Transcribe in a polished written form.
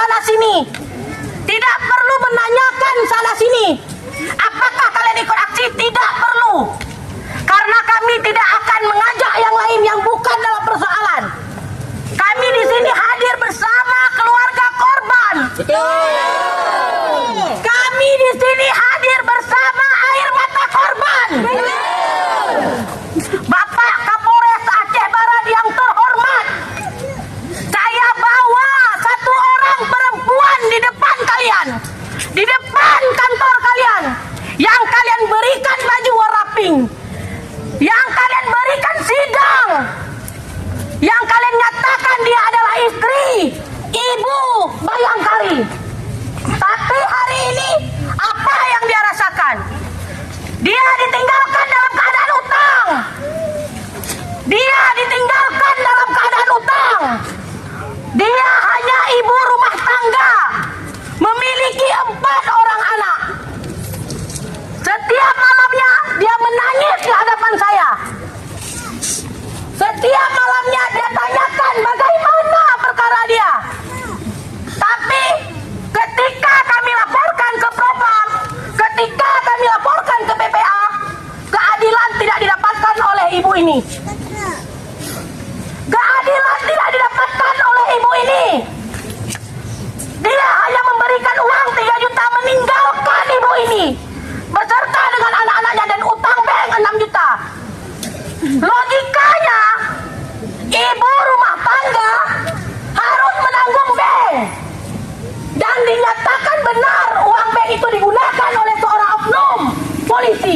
sana sini. Tidak perlu menanyakan sana sini. Apakah kalian ikut aksi? Tidak perlu. Karena kami tidak akan mengajak yang lain yang bukan dalam persoalan. Kami di sini hadir bersama keluarga korban. Kami di sini hadir bersama air mata korban. Bapak Kapolres Aceh Barat yang terhormat, saya bawa satu orang perempuan di depan kalian, di depan kantor kalian, yang kalian berikan baju warna pink, yang kalian berikan sidang, yang kalian nyatakan dia adalah istri Ibu Bayangkari. Tapi hari ini apa yang dia rasakan? Dia ditinggalkan dalam keadaan utang. Dia ditinggalkan dalam keadaan utang. Dia hanya ibu rumah tangga, memiliki 4 orang anak. Setiap malamnya dia menangis di hadapan saya. Setiap malamnya dia tanyakan bagaimana perkara dia. Tapi ketika kami laporkan ke Propam, ketika kami laporkan ke PPA, keadilan tidak didapatkan oleh ibu ini. Keadilan tidak didapatkan oleh ibu ini. Dia hanya memberikan uang 3 juta meninggalkan ibu ini beserta dengan anak-anaknya dan utang bank 6 juta. Logikanya ibu rumah tangga harus menanggung bank. Dan dinyatakan benar uang bank itu digunakan oleh seorang oknum polisi.